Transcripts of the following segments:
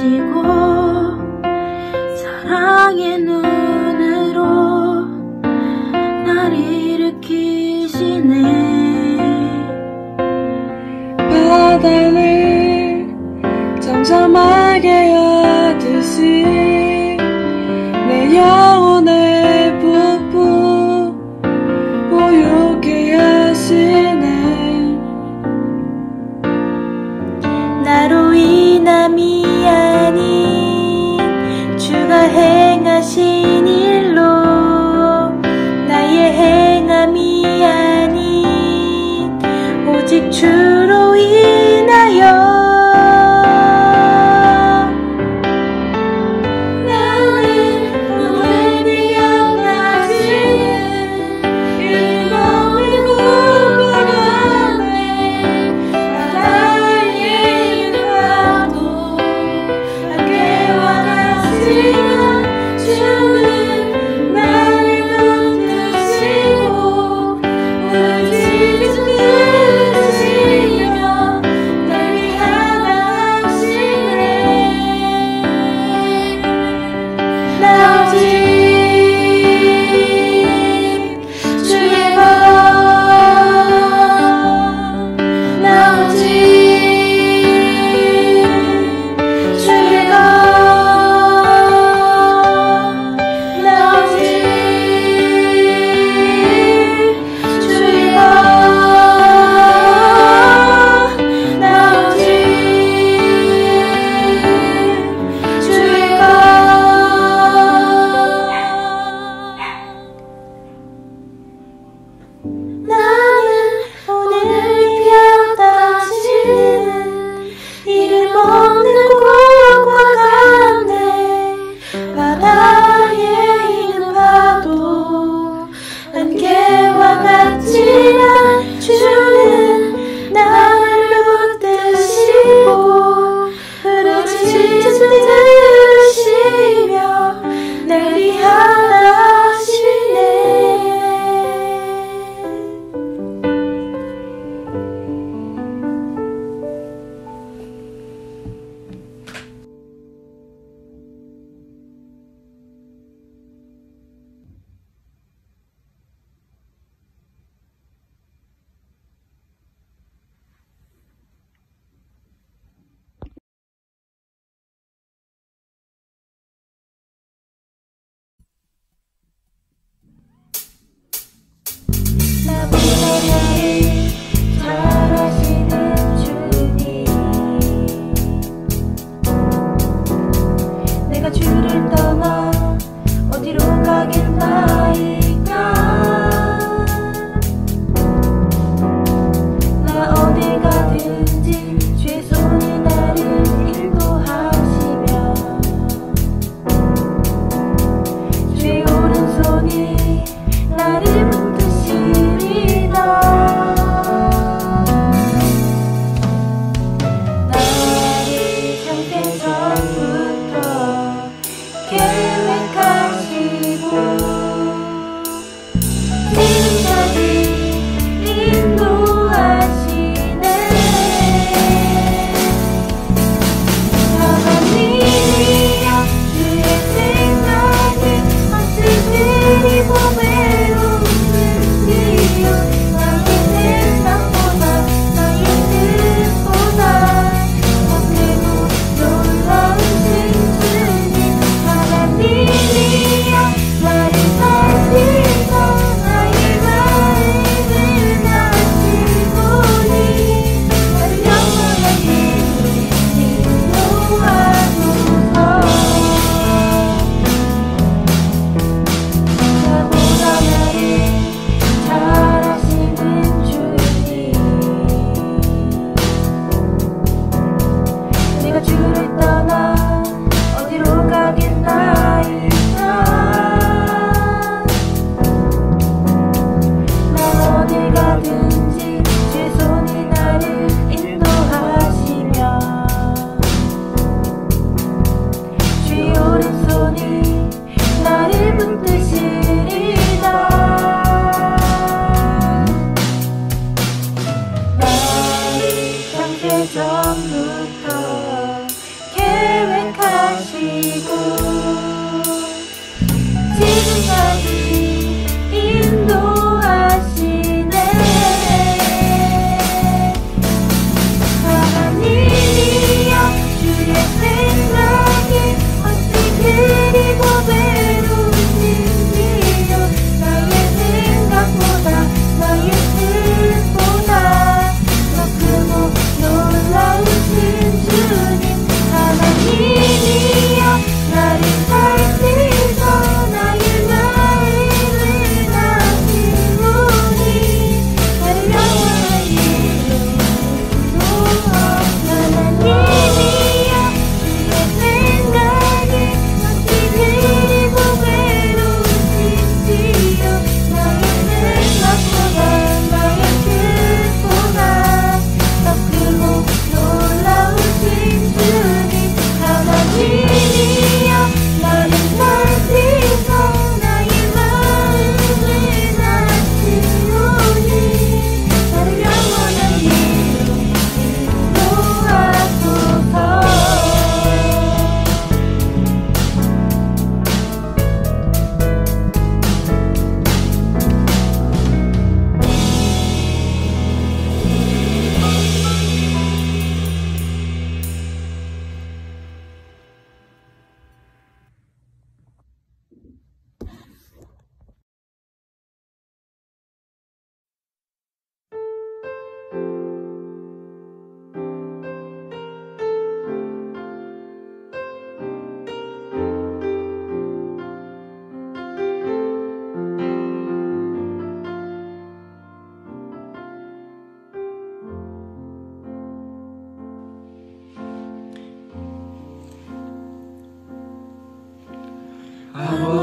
뜨시고 사랑의 눈으로 날 일으키시네. 바다를 잠잠하게 하듯이 내 영혼의 부부 보육해 하시네. 나로 인함이 아닌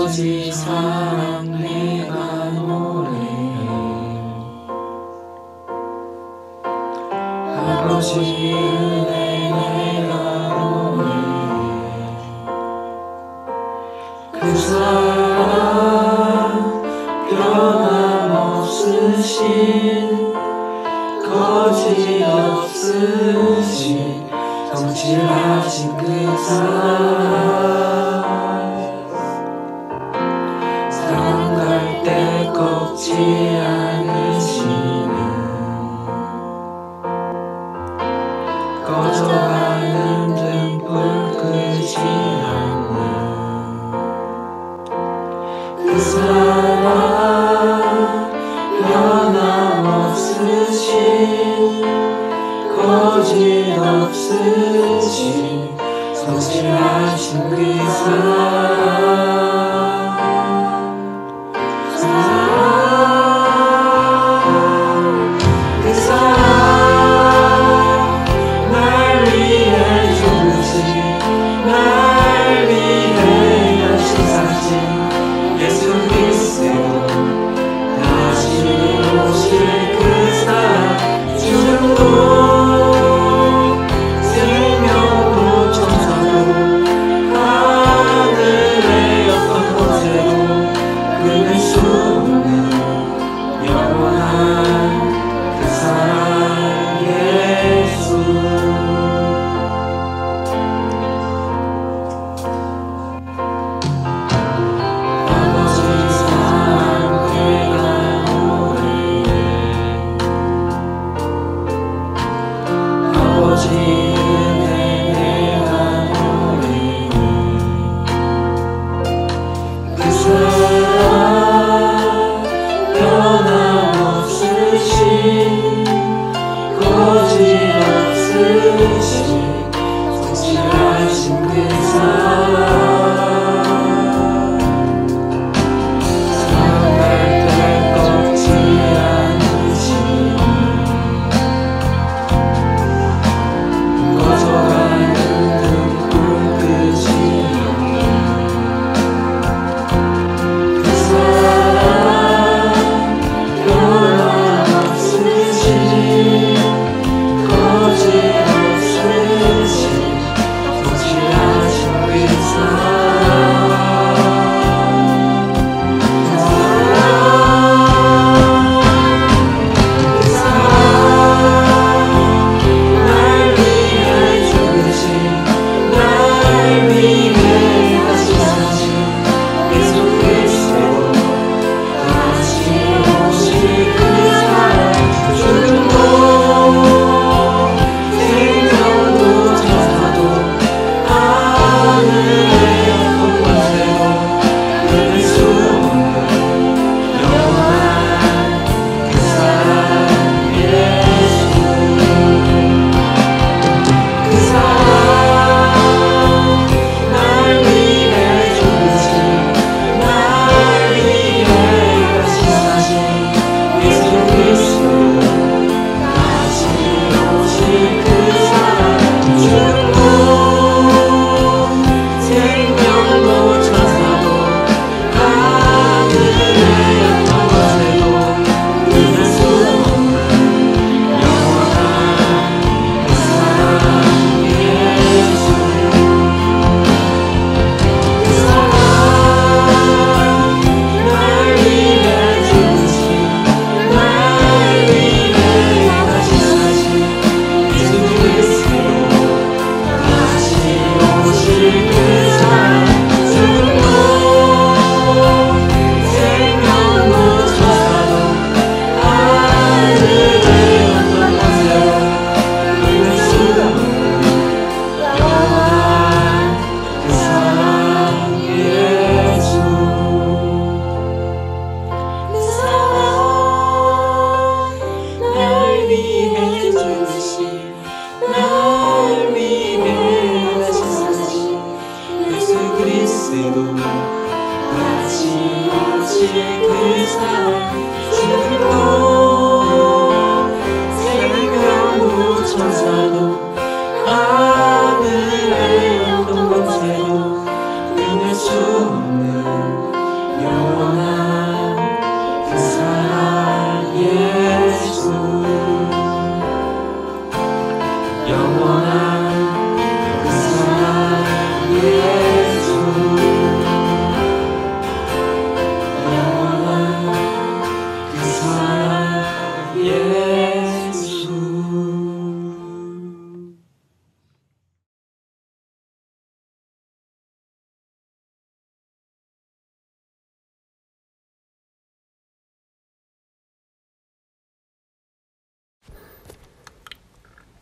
아버지 사랑 내가 노래해. 아버지 은혜 내가 노래해. 그 사랑 변함없으신 거짓없으신 성실하신 그 사랑 사랑할 때 꺾지 않으시는 꺼져가는 등불 끄지 않는 그 사랑 변함없으신 거짓없으신 성실하신 그 그 사랑 날 위해 죽으신 날 위해 열심사신 예수 그리스도 다시 오실 그 사랑 죽음도 생명도 천사도 하늘의 어떤 곳에도 그는 수는 영원한 그 사랑 예수. 아버지 사랑 내가 노래해. 아버지 은혜 내가 노래해. 그 사랑 변함없으신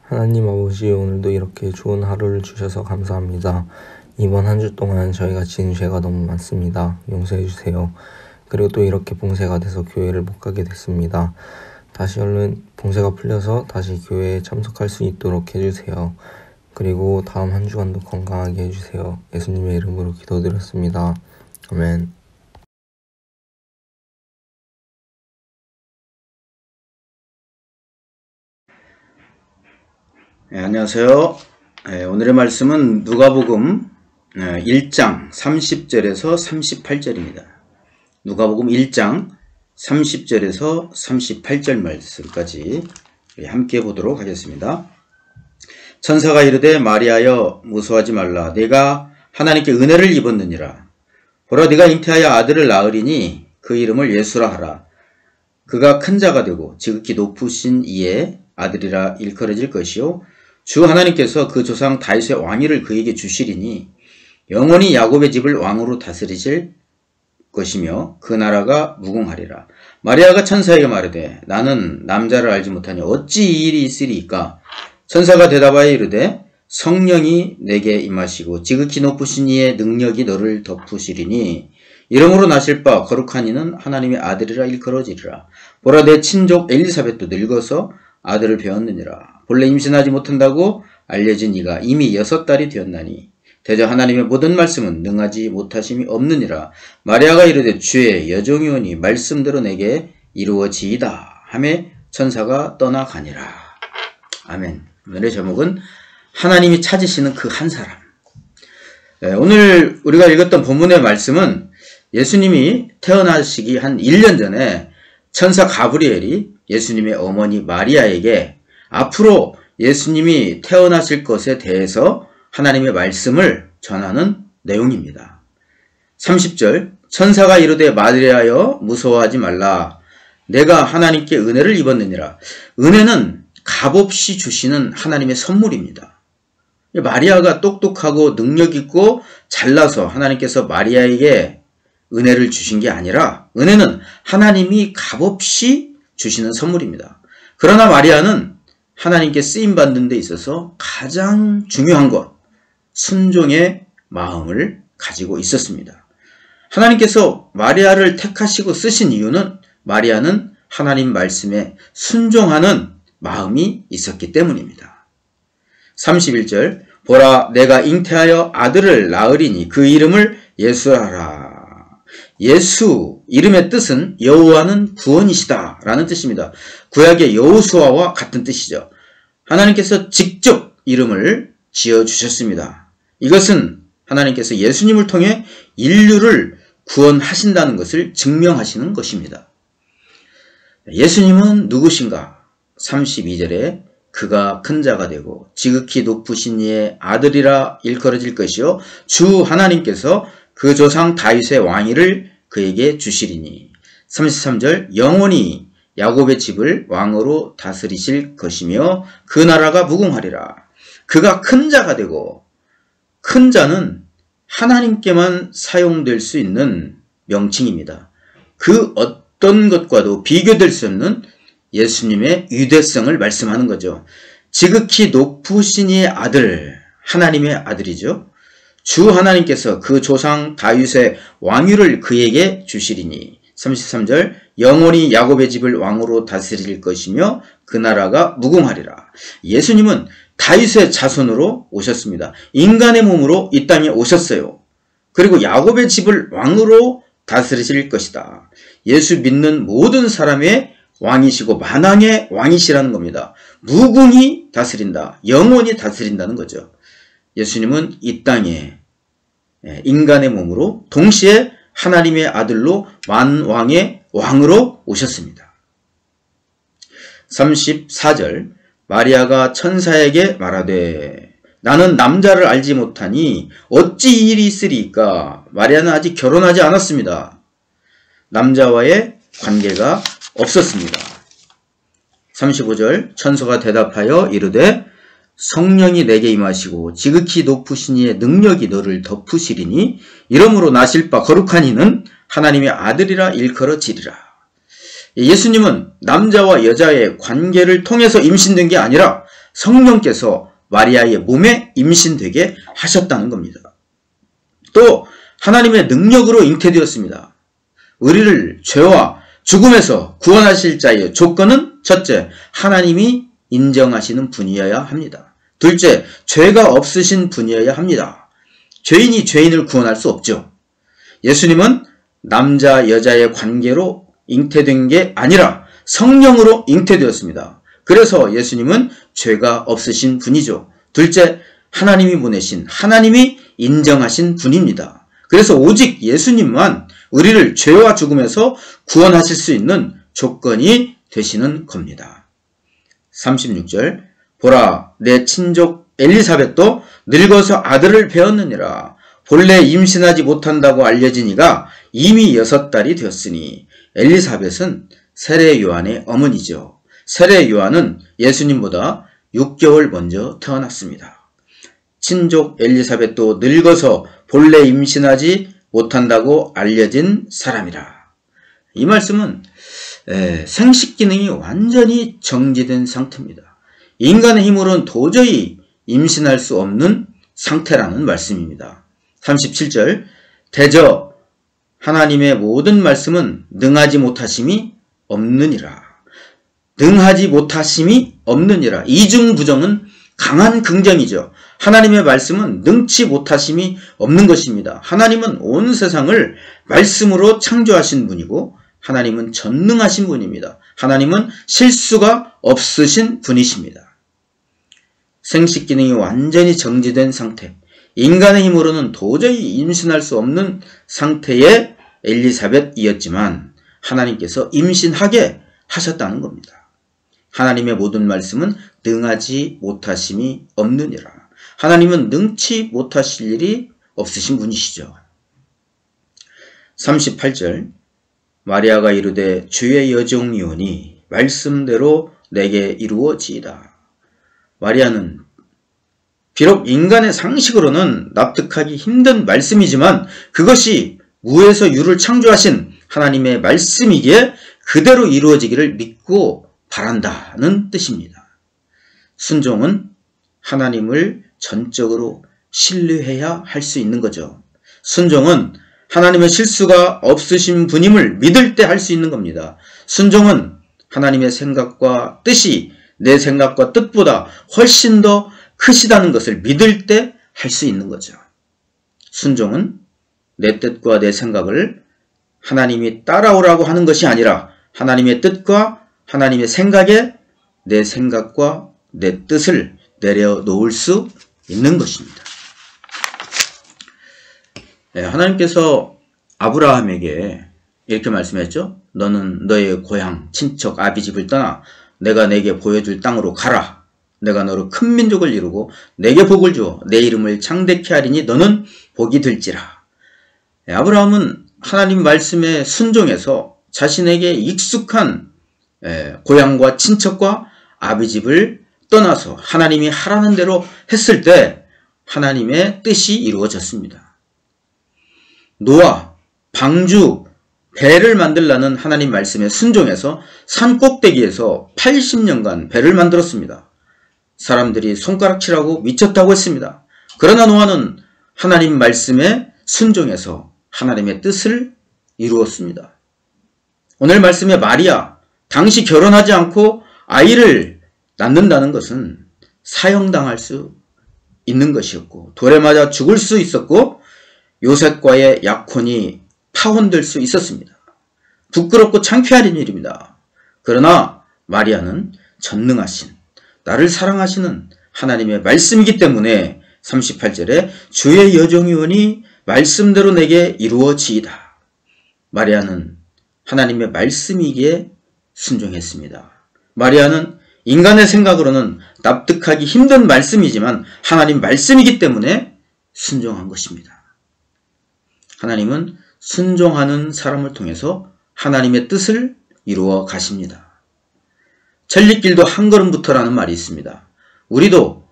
하나님 아버지, 오늘도 이렇게 좋은 하루를 주셔서 감사합니다. 이번 한 주 동안 저희가 지은 죄가 너무 많습니다. 용서해 주세요. 그리고 또 이렇게 봉쇄가 돼서 교회를 못 가게 됐습니다. 다시 얼른 봉쇄가 풀려서 다시 교회에 참석할 수 있도록 해주세요. 그리고 다음 한 주간도 건강하게 해주세요. 예수님의 이름으로 기도드렸습니다. 아멘. 안녕하세요. 오늘의 말씀은 누가복음 1장 30절에서 38절입니다. 누가복음 1장 30절에서 38절 말씀까지 함께 보도록 하겠습니다. 천사가 이르되 마리아여 무서워하지 말라. 내가 하나님께 은혜를 입었느니라. 보라 네가 잉태하여 아들을 낳으리니 그 이름을 예수라 하라. 그가 큰 자가 되고 지극히 높으신 이의 아들이라 일컬어질 것이요 주 하나님께서 그 조상 다윗의 왕위를 그에게 주시리니 영원히 야곱의 집을 왕으로 다스리실 것이며 그 나라가 무궁하리라. 마리아가 천사에게 말하되 나는 남자를 알지 못하니 어찌 이 일이 있으리이까. 천사가 대답하여 이르되 성령이 내게 임하시고 지극히 높으신 이의 능력이 너를 덮으시리니 이름으로 나실 바 거룩한 이는 하나님의 아들이라 일컬어지리라. 보라 내 친족 엘리사벳도 늙어서 아들을 배웠느니라. 본래 임신하지 못한다고 알려진 이가 이미 6달이 되었나니 대저 하나님의 모든 말씀은 능하지 못하심이 없느니라. 마리아가 이르되 주의 여종이오니 말씀대로 내게 이루어지이다 하매 천사가 떠나가니라. 아멘. 오늘의 제목은 하나님이 찾으시는 그 한 사람. 오늘 우리가 읽었던 본문의 말씀은 예수님이 태어나시기 한 1년 전에 천사 가브리엘이 예수님의 어머니 마리아에게 앞으로 예수님이 태어나실 것에 대해서 하나님의 말씀을 전하는 내용입니다. 30절 천사가 이르되 마리아여 무서워하지 말라. 내가 하나님께 은혜를 입었느니라. 은혜는 값없이 주시는 하나님의 선물입니다. 마리아가 똑똑하고 능력있고 잘나서 하나님께서 마리아에게 은혜를 주신 게 아니라 은혜는 하나님이 값없이 주시는 선물입니다. 그러나 마리아는 하나님께 쓰임받는 데 있어서 가장 중요한 것, 순종의 마음을 가지고 있었습니다. 하나님께서 마리아를 택하시고 쓰신 이유는 마리아는 하나님 말씀에 순종하는 마음이 있었기 때문입니다. 31절 보라 내가 잉태하여 아들을 낳으리니 그 이름을 예수하라. 예수 이름의 뜻은 여호와는 구원이시다 라는 뜻입니다. 구약의 여호수아와 같은 뜻이죠. 하나님께서 직접 이름을 지어주셨습니다. 이것은 하나님께서 예수님을 통해 인류를 구원하신다는 것을 증명하시는 것입니다. 예수님은 누구신가? 32절에 그가 큰 자가 되고 지극히 높으신 이의 아들이라 일컬어질 것이요 주 하나님께서 그 조상 다윗의 왕위를 그에게 주시리니. 33절 영원히 야곱의 집을 왕으로 다스리실 것이며 그 나라가 무궁하리라. 그가 큰 자가 되고, 큰 자는 하나님께만 사용될 수 있는 명칭입니다. 그 어떤 것과도 비교될 수 없는 예수님의 유대성을 말씀하는 거죠. 지극히 높으신 이의 아들, 하나님의 아들이죠. 주 하나님께서 그 조상 다윗의 왕위를 그에게 주시리니. 33절 영원히 야곱의 집을 왕으로 다스릴 것이며 그 나라가 무궁하리라. 예수님은 다윗의 자손으로 오셨습니다. 인간의 몸으로 이 땅에 오셨어요. 그리고 야곱의 집을 왕으로 다스리실 것이다. 예수 믿는 모든 사람의 왕이시고 만왕의 왕이시라는 겁니다. 무궁히 다스린다. 영원히 다스린다는 거죠. 예수님은 이 땅에 인간의 몸으로 동시에 하나님의 아들로 만왕의 왕으로 오셨습니다. 34절 마리아가 천사에게 말하되 나는 남자를 알지 못하니 어찌 이 일이 있으리이까. 마리아는 아직 결혼하지 않았습니다. 남자와의 관계가 없었습니다. 35절 천사가 대답하여 이르되 성령이 내게 임하시고 지극히 높으신 이의 능력이 너를 덮으시리니 이러므로 나실 바 거룩한 이는 하나님의 아들이라 일컬어지리라. 예수님은 남자와 여자의 관계를 통해서 임신된 게 아니라 성령께서 마리아의 몸에 임신되게 하셨다는 겁니다. 또 하나님의 능력으로 잉태되었습니다. 우리를 죄와 죽음에서 구원하실 자의 조건은 첫째, 하나님이 인정하시는 분이어야 합니다. 둘째, 죄가 없으신 분이어야 합니다. 죄인이 죄인을 구원할 수 없죠. 예수님은 남자 여자의 관계로 잉태된 게 아니라 성령으로 잉태되었습니다. 그래서 예수님은 죄가 없으신 분이죠. 둘째, 하나님이 보내신, 하나님이 인정하신 분입니다. 그래서 오직 예수님만 우리를 죄와 죽음에서 구원하실 수 있는 조건이 되시는 겁니다. 36절, 보라, 내 친족 엘리사벳도 늙어서 아들을 배었느니라. 본래 임신하지 못한다고 알려진 이가 이미 6달이 되었으니, 엘리사벳은 세례 요한의 어머니죠. 세례 요한은 예수님보다 6개월 먼저 태어났습니다. 친족 엘리사벳도 늙어서 본래 임신하지 못한다고 알려진 사람이라. 이 말씀은 생식 기능이 완전히 정지된 상태입니다. 인간의 힘으로는 도저히 임신할 수 없는 상태라는 말씀입니다. 37절, 대저 하나님의 모든 말씀은 능하지 못하심이 없느니라. 능하지 못하심이 없느니라. 이중부정은 강한 긍정이죠. 하나님의 말씀은 능치 못하심이 없는 것입니다. 하나님은 온 세상을 말씀으로 창조하신 분이고 하나님은 전능하신 분입니다. 하나님은 실수가 없으신 분이십니다. 생식 기능이 완전히 정지된 상태, 인간의 힘으로는 도저히 임신할 수 없는 상태의 엘리사벳이었지만 하나님께서 임신하게 하셨다는 겁니다. 하나님의 모든 말씀은 능하지 못하심이 없느니라. 하나님은 능치 못하실 일이 없으신 분이시죠. 38절, 마리아가 이르되 주의 여종이오니 말씀대로 내게 이루어지이다. 마리아는 비록 인간의 상식으로는 납득하기 힘든 말씀이지만 그것이 무에서 유를 창조하신 하나님의 말씀이기에 그대로 이루어지기를 믿고 바란다는 뜻입니다. 순종은 하나님을 전적으로 신뢰해야 할 수 있는 거죠. 순종은 하나님의 실수가 없으신 분임을 믿을 때 할 수 있는 겁니다. 순종은 하나님의 생각과 뜻이 내 생각과 뜻보다 훨씬 더 크시다는 것을 믿을 때 할 수 있는 거죠. 순종은 내 뜻과 내 생각을 하나님이 따라오라고 하는 것이 아니라 하나님의 뜻과 하나님의 생각에 내 생각과 내 뜻을 내려놓을 수 있는 것입니다. 하나님께서 아브라함에게 이렇게 말씀했죠. 너는 너의 고향, 친척, 아비집을 떠나 내가 내게 보여줄 땅으로 가라. 내가 너로 큰 민족을 이루고 내게 복을 주어 내 이름을 창대케 하리니 너는 복이 될지라. 아브라함은 하나님 말씀에 순종해서 자신에게 익숙한 고향과 친척과 아비집을 떠나서 하나님이 하라는 대로 했을 때 하나님의 뜻이 이루어졌습니다. 노아, 방주, 배를 만들라는 하나님 말씀에 순종해서 산 꼭대기에서 80년간 배를 만들었습니다. 사람들이 손가락질하고 미쳤다고 했습니다. 그러나 노아는 하나님 말씀에 순종해서 하나님의 뜻을 이루었습니다. 오늘 말씀의 마리아, 당시 결혼하지 않고 아이를 낳는다는 것은 사형당할 수 있는 것이었고 돌에 맞아 죽을 수 있었고 요셉과의 약혼이 파혼될 수 있었습니다. 부끄럽고 창피한 일입니다. 그러나 마리아는 전능하신, 나를 사랑하시는 하나님의 말씀이기 때문에 38절에 주의 여종이오니 말씀대로 내게 이루어지이다. 마리아는 하나님의 말씀이기에 순종했습니다. 마리아는 인간의 생각으로는 납득하기 힘든 말씀이지만 하나님 말씀이기 때문에 순종한 것입니다. 하나님은 순종하는 사람을 통해서 하나님의 뜻을 이루어 가십니다. 천리길도 한 걸음부터라는 말이 있습니다. 우리도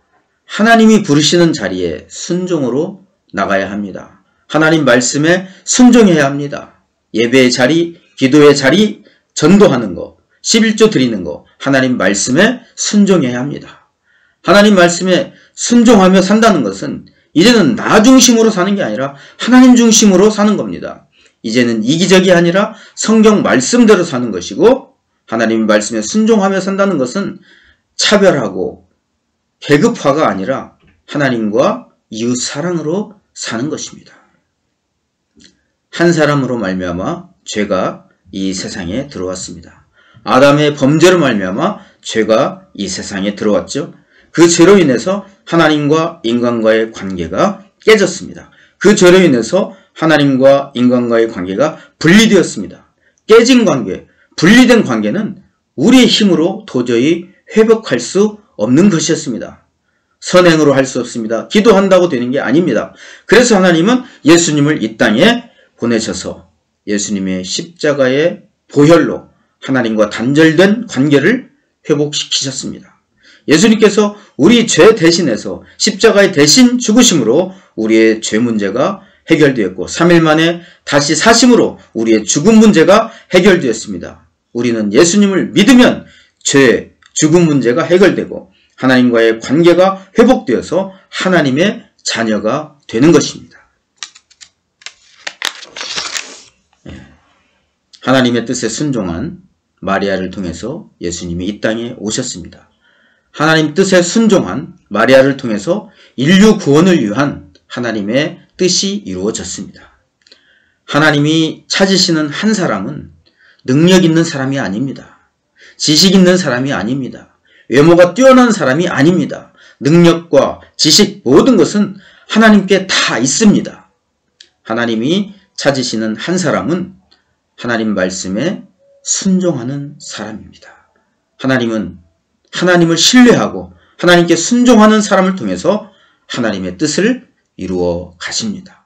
하나님이 부르시는 자리에 순종으로 나가야 합니다. 하나님 말씀에 순종해야 합니다. 예배의 자리, 기도의 자리, 전도하는 거, 11조 드리는 거, 하나님 말씀에 순종해야 합니다. 하나님 말씀에 순종하며 산다는 것은 이제는 나 중심으로 사는 게 아니라 하나님 중심으로 사는 겁니다. 이제는 이기적이 아니라 성경 말씀대로 사는 것이고, 하나님 말씀에 순종하며 산다는 것은 차별하고 계급화가 아니라 하나님과 이웃 사랑으로 사는 것입니다. 한 사람으로 말미암아 죄가 이 세상에 들어왔습니다. 아담의 범죄로 말미암아 죄가 이 세상에 들어왔죠. 그 죄로 인해서 하나님과 인간과의 관계가 깨졌습니다. 그 죄로 인해서 하나님과 인간과의 관계가 분리되었습니다. 깨진 관계, 분리된 관계는 우리의 힘으로 도저히 회복할 수 없는 것이었습니다. 선행으로 할 수 없습니다. 기도한다고 되는 게 아닙니다. 그래서 하나님은 예수님을 이 땅에 보내셔서 예수님의 십자가의 보혈로 하나님과 단절된 관계를 회복시키셨습니다. 예수님께서 우리 죄 대신해서 십자가의 대신 죽으심으로 우리의 죄 문제가 해결되었고 3일 만에 다시 사심으로 우리의 죽음 문제가 해결되었습니다. 우리는 예수님을 믿으면 죄, 죽음 문제가 해결되고 하나님과의 관계가 회복되어서 하나님의 자녀가 되는 것입니다. 하나님의 뜻에 순종한 마리아를 통해서 예수님이 이 땅에 오셨습니다. 하나님 뜻에 순종한 마리아를 통해서 인류 구원을 위한 하나님의 뜻이 이루어졌습니다. 하나님이 찾으시는 한 사람은 능력 있는 사람이 아닙니다. 지식 있는 사람이 아닙니다. 외모가 뛰어난 사람이 아닙니다. 능력과 지식 모든 것은 하나님께 다 있습니다. 하나님이 찾으시는 한 사람은 하나님 말씀에 순종하는 사람입니다. 하나님은 하나님을 신뢰하고 하나님께 순종하는 사람을 통해서 하나님의 뜻을 이루어 가십니다.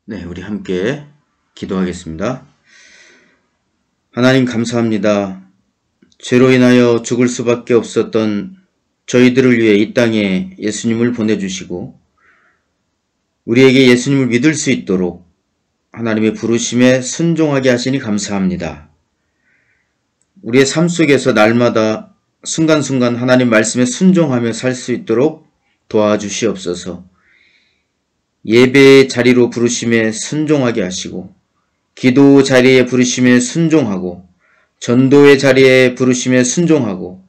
네, 우리 함께 기도하겠습니다. 하나님 감사합니다. 죄로 인하여 죽을 수밖에 없었던 저희들을 위해 이 땅에 예수님을 보내주시고 우리에게 예수님을 믿을 수 있도록 하나님의 부르심에 순종하게 하시니 감사합니다. 우리의 삶 속에서 날마다 순간순간 하나님 말씀에 순종하며 살 수 있도록 도와주시옵소서. 예배의 자리로 부르심에 순종하게 하시고 기도 자리에 부르심에 순종하고 전도의 자리에 부르심에 순종하고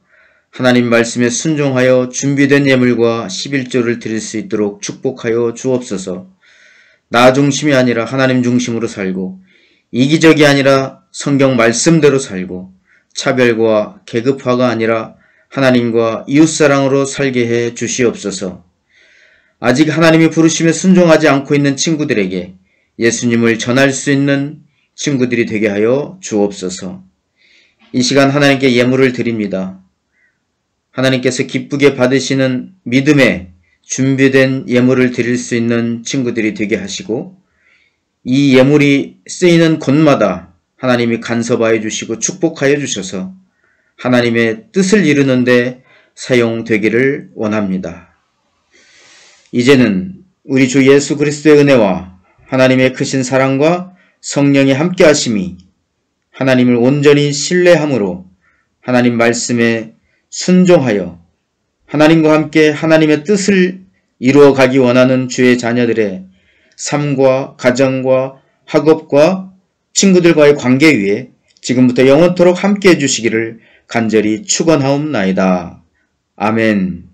하나님 말씀에 순종하여 준비된 예물과 11조를 드릴 수 있도록 축복하여 주옵소서. 나 중심이 아니라 하나님 중심으로 살고 이기적이 아니라 성경 말씀대로 살고 차별과 계급화가 아니라 하나님과 이웃사랑으로 살게 해 주시옵소서. 아직 하나님이 부르심에 순종하지 않고 있는 친구들에게 예수님을 전할 수 있는 친구들이 되게 하여 주옵소서. 이 시간 하나님께 예물을 드립니다. 하나님께서 기쁘게 받으시는 믿음에 준비된 예물을 드릴 수 있는 친구들이 되게 하시고 이 예물이 쓰이는 곳마다 하나님이 간섭하여 주시고 축복하여 주셔서 하나님의 뜻을 이루는 데 사용되기를 원합니다. 이제는 우리 주 예수 그리스도의 은혜와 하나님의 크신 사랑과 성령의 함께하심이 하나님을 온전히 신뢰함으로 하나님 말씀에 순종하여 하나님과 함께 하나님의 뜻을 이루어가기 원하는 주의 자녀들의 삶과 가정과 학업과 친구들과의 관계 위에 지금부터 영원토록 함께 해주시기를 간절히 축원하옵나이다. 아멘.